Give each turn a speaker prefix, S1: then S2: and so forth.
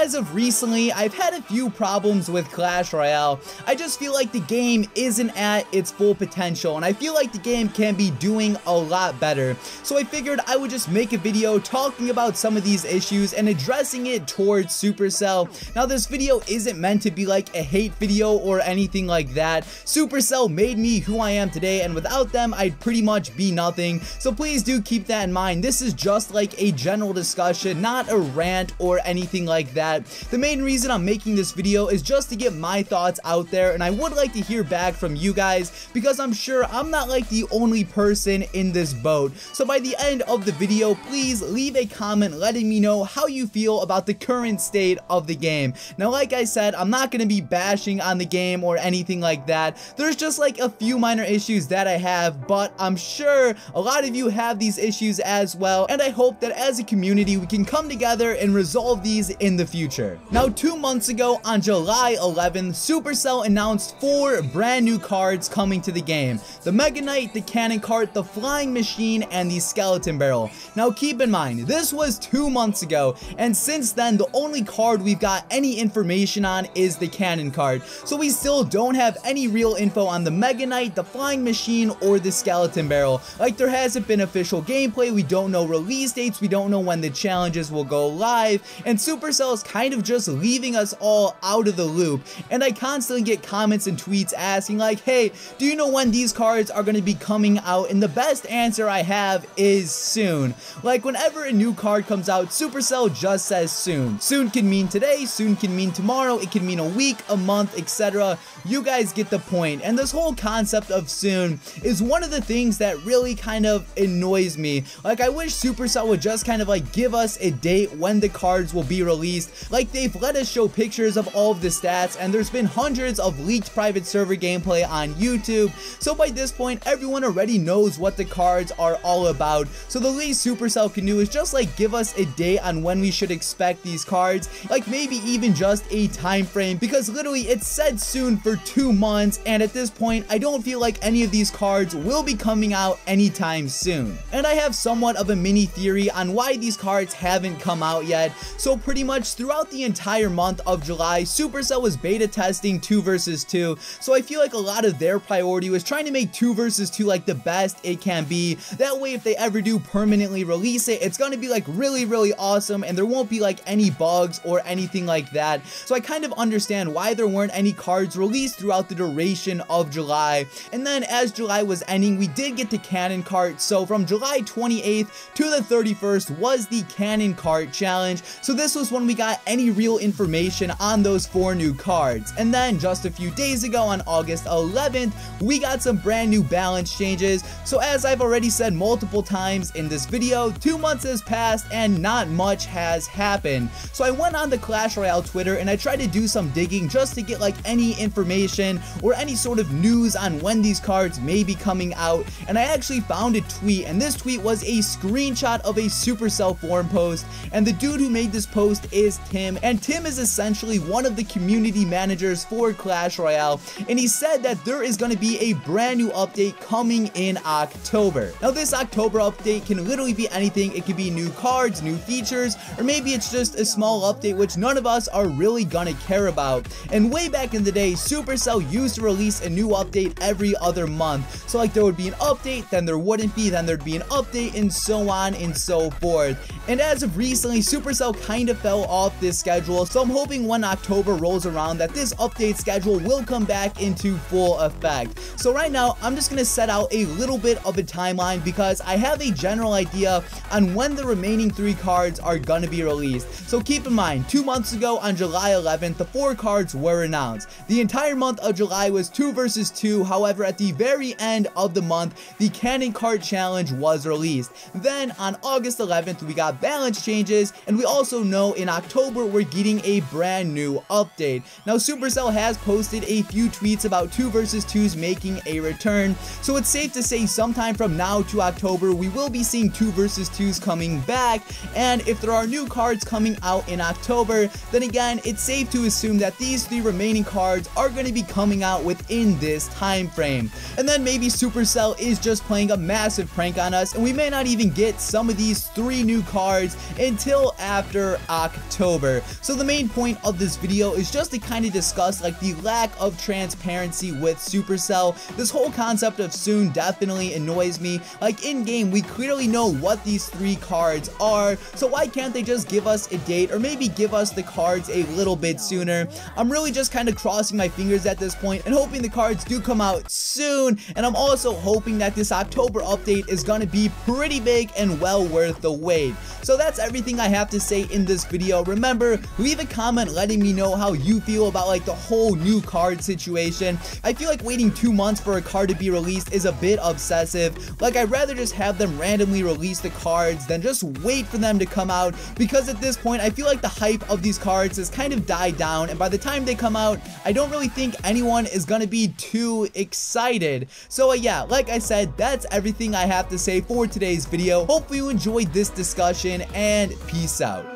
S1: as of recently, I've had a few problems with Clash Royale. I just feel like the game isn't at its full potential, and I feel like the game can be doing a lot better. So I figured I would just make a video talking about some of these issues and addressing it towards Supercell. Now, this video isn't meant to be like a hate video or anything like that. Supercell made me who I am today, and without them, I'd pretty much be nothing. So please do keep that in mind. This is just like a general discussion, not a rant or anything like that. The main reason I'm making this video is just to get my thoughts out there, and I would like to hear back from you guys because I'm sure I'm not like the only person in this boat. So by the end of the video, please leave a comment letting me know how you feel about the current state of the game. Now, like I said, I'm not going to be bashing on the game or anything like that. There's just like a few minor issues that I have, but I'm sure a lot of you have these issues as well, and I hope that as a community we can come together and resolve these in the future. Now, 2 months ago on July 11th, Supercell announced 4 brand new cards coming to the game: the Mega Knight, the Cannon Cart, the Flying Machine, and the Skeleton Barrel. Now keep in mind, this was 2 months ago, and since then the only card we've got any information on is the Cannon Cart. So we still don't have any real info on the Mega Knight, the Flying Machine, or the Skeleton Barrel. Like, there hasn't been official gameplay, we don't know release dates, we don't know when the challenges will go live, and Supercell is kind of just leaving us all out of the loop. And I constantly get comments and tweets asking like, hey, do you know when these cards are going to be coming out? And the best answer I have is soon. Like, whenever a new card comes out, Supercell just says soon. Soon can mean today, soon can mean tomorrow, it can mean a week, a month, etc. You guys get the point. And this whole concept of soon is one of the things that really kind of annoys me. Like, I wish Supercell would just kind of like give us a date when the cards will be released. Like, they've let us show pictures of all of the stats, and there's been hundreds of leaked private server gameplay on YouTube. So by this point, everyone already knows what the cards are all about. So the least Supercell can do is just like give us a date on when we should expect these cards, like maybe even just a time frame, because literally it's said soon for 2 months, and at this point I don't feel like any of these cards will be coming out anytime soon. And I have somewhat of a mini theory on why these cards haven't come out yet. So pretty much throughout the entire month of July, Supercell was beta testing 2 vs 2, so I feel like a lot of their priority was trying to make 2 vs 2 like the best it can be. That way, if they ever do permanently release it, it's gonna be like really awesome, and there won't be like any bugs or anything like that. So I kind of understand why there weren't any cards released throughout the duration of July. And then as July was ending, we did get the Cannon Cart. So from July 28th to the 31st was the Cannon Cart challenge. So this was when we got any real information on those 4 new cards. And then just a few days ago on August 11th, we got some brand new balance changes. So as I've already said multiple times in this video, 2 months has passed and not much has happened. So I went on the Clash Royale Twitter and I tried to do some digging just to get like any information or any sort of news on when these cards may be coming out, and I actually found a tweet, and this tweet was a screenshot of a Supercell forum post, and the dude who made this post is Tim, and Tim is essentially one of the community managers for Clash Royale, and he said that there is going to be a brand new update coming in October. Now, this October update can literally be anything. It could be new cards, new features, or maybe it's just a small update which none of us are really gonna care about. And way back in the day, Supercell used to release a new update every other month. So like, there would be an update, then there wouldn't be, then there'd be an update, and so on and so forth. And as of recently, Supercell kind of fell off this schedule, so I'm hoping when October rolls around that this update schedule will come back into full effect. So right now, I'm just gonna set out a little bit of a timeline because I have a general idea on when the remaining 3 cards are gonna be released. So keep in mind, 2 months ago on July 11th, the 4 cards were announced. The entire month of July was 2 vs 2, however, at the very end of the month, the Cannon Cart Challenge was released. Then on August 11th, we got balance changes, and we also know in October we're getting a brand new update. Now, Supercell has posted a few tweets about 2 vs 2s making a return, so it's safe to say sometime from now to October we will be seeing 2 vs 2s coming back. And if there are new cards coming out in October, then again, it's safe to assume that these 3 remaining cards are going to be coming out within this time frame. And then maybe Supercell is just playing a massive prank on us, and we may not even get some of these 3 new cards cards until after October. So the main point of this video is just to kind of discuss like the lack of transparency with Supercell. This whole concept of soon definitely annoys me. Like in game, we clearly know what these 3 cards are, so why can't they just give us a date or maybe give us the cards a little bit sooner? I'm really just kind of crossing my fingers at this point and hoping the cards do come out soon, and I'm also hoping that this October update is gonna be pretty big and well worth the wait. So that's everything I have to say in this video. Remember, leave a comment letting me know how you feel about like the whole new card situation. I feel like waiting 2 months for a card to be released is a bit obsessive. Like, I'd rather just have them randomly release the cards than just wait for them to come out, because at this point I feel like the hype of these cards has kind of died down, and by the time they come out I don't really think anyone is gonna be too excited. So yeah, like I said, that's everything I have to say for today's video. Hopefully you enjoyed this discussion, and peace out.